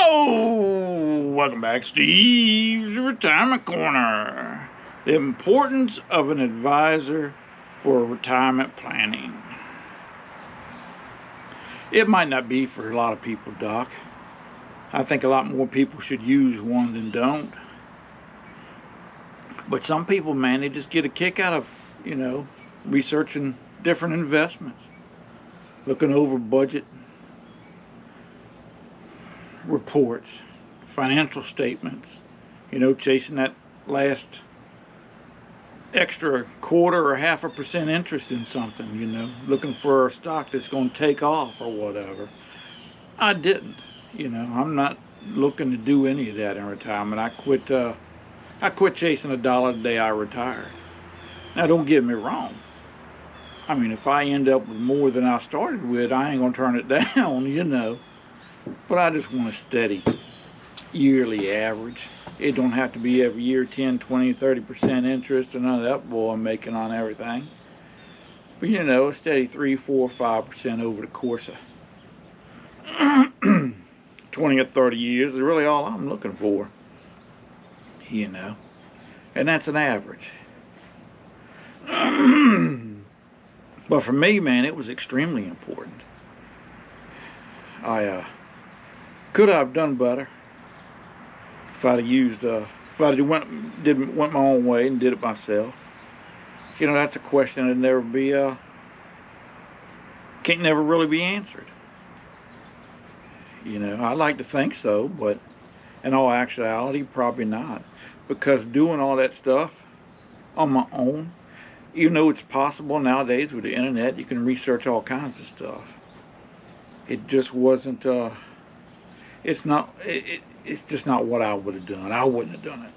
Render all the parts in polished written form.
Hello! Welcome back, Steve's Retirement Corner. The importance of an advisor for retirement planning. It might not be for a lot of people, Doc. I think a lot more people should use one than don't. But some people, man, they just get a kick out of, researching different investments, looking over budget reports, financial statements, chasing that last extra quarter or 0.5% interest in something, looking for a stock that's going to take off or whatever. I didn't, I'm not looking to do any of that in retirement. I quit chasing a dollar the day I retired. Now, don't get me wrong. I mean, if I end up with more than I started with, I ain't going to turn it down, But I just want a steady yearly average. It don't have to be every year 10, 20, 30% interest or none of that bull I'm making on everything. But a steady 3, 4, 5% over the course of 20 or 30 years is really all I'm looking for. And that's an average. But for me, man, it was extremely important. I could have done better if I'd have used, if I'd went my own way and did it myself. That's a question that can't never really be answered. I'd like to think so, but in all actuality, probably not. Because doing all that stuff on my own, even though it's possible nowadays with the internet, you can research all kinds of stuff. It just wasn't, it's just not what I would have done. I wouldn't have done it.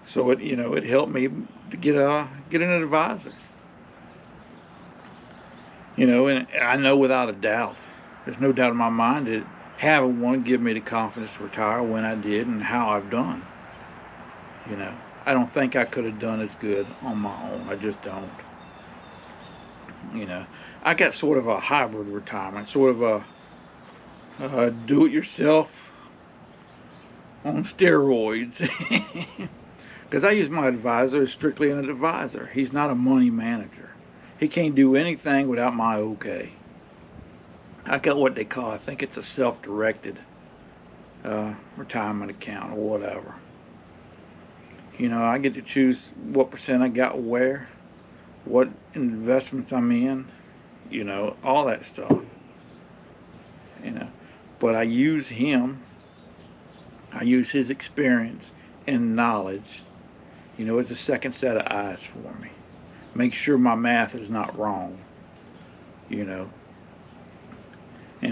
So it helped me to get an advisor. And I know without a doubt, there's no doubt in my mind that having one give me the confidence to retire when I did and how I've done. I don't think I could have done as good on my own. I just don't. I got sort of a hybrid retirement, sort of a do-it-yourself on steroids. Because I use my advisor as strictly an advisor. He's not a money manager. He can't do anything without my okay. I got what they call, I think it's a self-directed retirement account or whatever. I get to choose what percent I got where, what investments I'm in, all that stuff. But I use him, I use his experience and knowledge, as a second set of eyes for me. Make sure my math is not wrong, And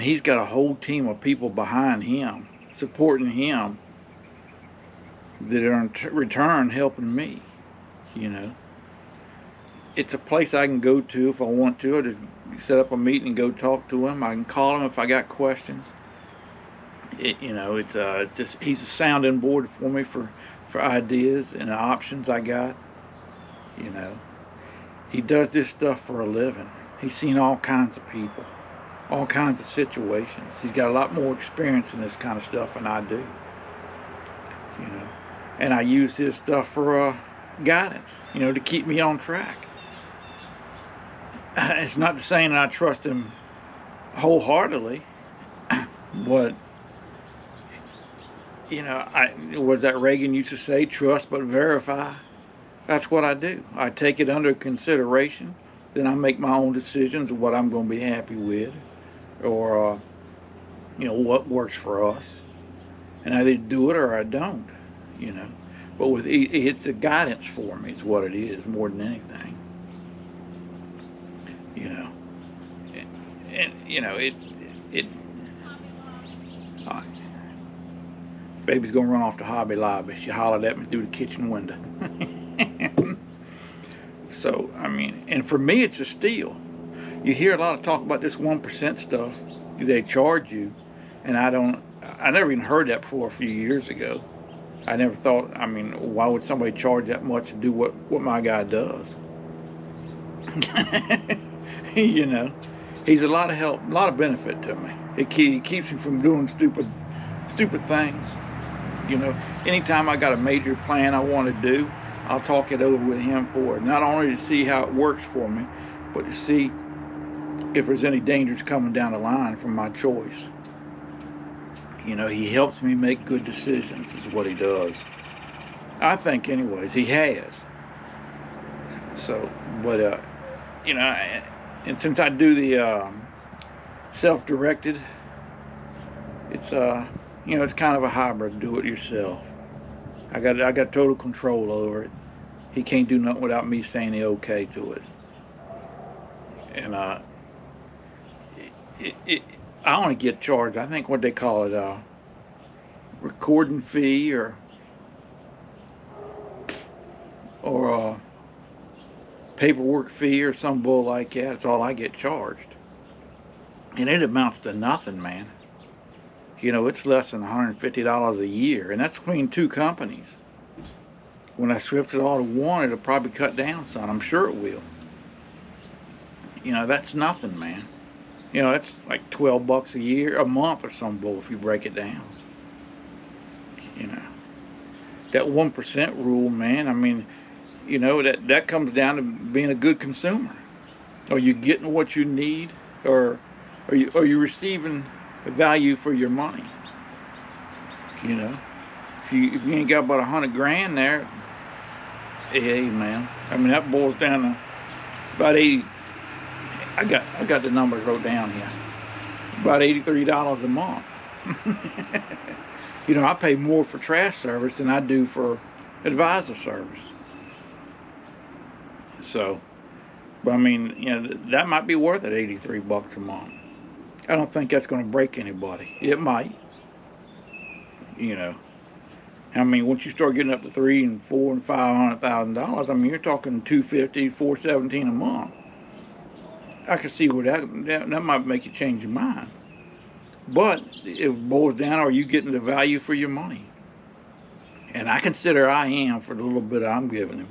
he's got a whole team of people behind him, supporting him, that are in return helping me, It's a place I can go to if I want to. I just set up a meeting and go talk to him. I can call him if I got questions. It's just he's a sounding board for me for ideas and options I got. He does this stuff for a living. He's seen all kinds of people, all kinds of situations. He's got a lot more experience in this kind of stuff than I do. And I use his stuff for guidance, to keep me on track. It's not saying that I trust him wholeheartedly, but was that Reagan used to say, trust but verify? That's what I do. I take it under consideration, then I make my own decisions of what I'm going to be happy with, or what works for us, and I either do it or I don't. But it's a guidance for me. It's what it is more than anything. Baby's gonna run off to Hobby Lobby. She hollered at me through the kitchen window. So and for me, it's a steal. You hear a lot of talk about this 1% stuff they charge you, and I never even heard that before a few years ago. I never thought, why would somebody charge that much to do what my guy does? He's a lot of help, a lot of benefit to me. It keeps me from doing stupid stupid things. You know, anytime I got a major plan I want to do, I'll talk it over with him for it. Not only to see how it works for me, but to see if there's any dangers coming down the line from my choice. You know, he helps me make good decisions, is what he does. I think, anyways, he has. So, but, you know, and since I do the self-directed, it's, you know, it's kind of a hybrid, do it yourself. I got total control over it. He can't do nothing without me saying the okay to it. And, I only get charged, I think what they call it, recording fee or paperwork fee or some bull like that. That's all I get charged. And it amounts to nothing, man. You know, it's less than $150 a year, and that's between two companies. When I shift it all to one, it'll probably cut down some. I'm sure it will. You know, that's nothing, man. You know, that's like $12 a year, a month or some bull if you break it down. You know, that 1% rule, man. I mean, you know, that comes down to being a good consumer. Are you getting what you need, or are you receiving value for your money? You know, if you ain't got about 100 grand there, hey man, I mean that boils down to about 80. I got the numbers wrote down here. About $83 a month. You know, I pay more for trash service than I do for advisor service. So, but I mean, you know, that might be worth it, $83 a month. I don't think that's going to break anybody. It might. You know, I mean, once you start getting up to $300,000 and $400,000 and $500,000, I mean, you're talking $250,000, $417,000 a month. I can see where that might make you change your mind. But it boils down, are you getting the value for your money? And I consider I am for the little bit I'm giving him.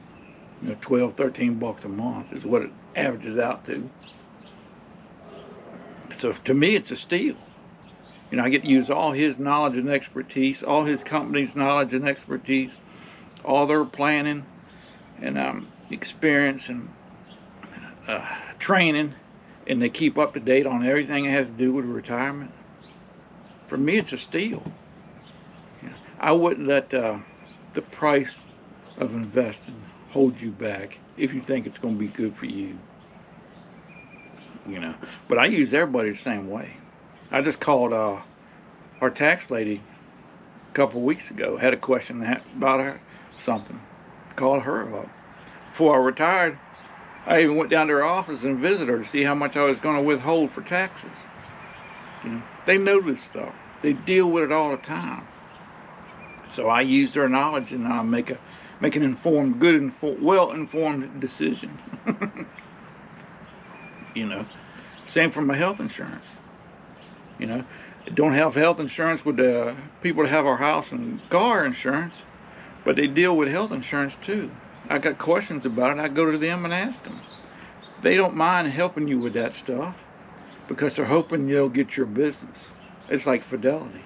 You know, $12, $13 a month is what it averages out to. So to me, it's a steal. You know, I get to use all his knowledge and expertise, all his company's knowledge and expertise, all their planning and experience and training, and they keep up to date on everything that has to do with retirement. For me, it's a steal. You know, I wouldn't let the price of investing hold you back if you think it's going to be good for you. You know, but I use everybody the same way. I just called our tax lady a couple of weeks ago. Had a question about her something. Called her up. Before I retired, I even went down to her office and visited her to see how much I was going to withhold for taxes. You know, they know this stuff. They deal with it all the time. So I use their knowledge and I make an informed, well-informed decision. You know, same for my health insurance. You know, don't have health insurance with the people that have our house and car insurance, but they deal with health insurance too. I got questions about it, I go to them and ask them. They don't mind helping you with that stuff because they're hoping you'll get your business. It's like Fidelity.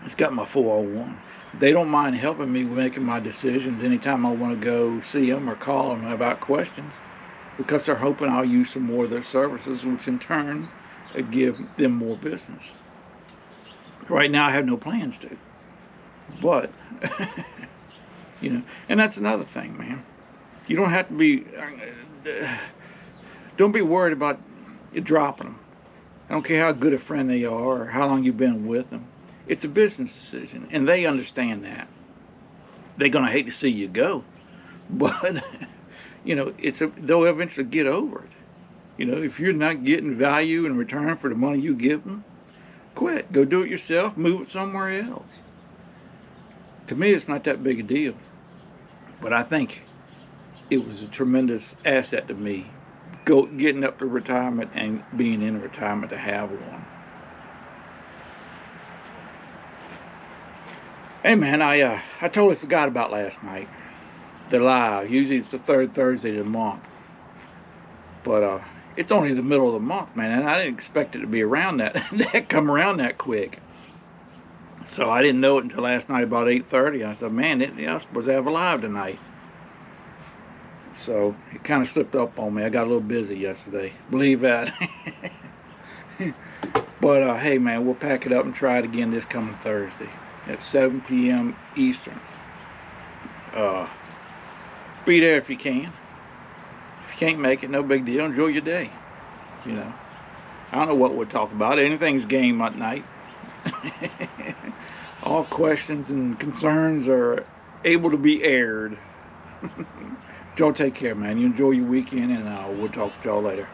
It's got my 401. They don't mind helping me with making my decisions anytime I want to go see them or call them about questions, because they're hoping I'll use some more of their services, which in turn give them more business. Right now I have no plans to, but you know, and that's another thing, man. You don't have to be, don't be worried about you dropping them. I don't care how good a friend they are or how long you've been with them. It's a business decision, and they understand that. They're gonna hate to see you go, but you know, they'll eventually get over it. You know, if you're not getting value in return for the money you give them, quit. Go do it yourself. Move it somewhere else. To me, it's not that big a deal. But I think it was a tremendous asset to me, getting up to retirement and being in retirement to have one. Hey man, I totally forgot about last night. The live. Usually it's the third Thursday of the month. But it's only the middle of the month, man, and I didn't expect it to be around that come around that quick. So I didn't know it until last night about 8:30. I said, man, I'm supposed to have a live tonight. So it kind of slipped up on me. I got a little busy yesterday. Believe that. But hey, man, we'll pack it up and try it again this coming Thursday at 7 p.m. Eastern. Be there if you can. If you can't make it, no big deal. Enjoy your day. You know, I don't know what we'll talk about. Anything's game at night. All questions and concerns are able to be aired. Joe, take care, man. You enjoy your weekend, and we'll talk to y'all later.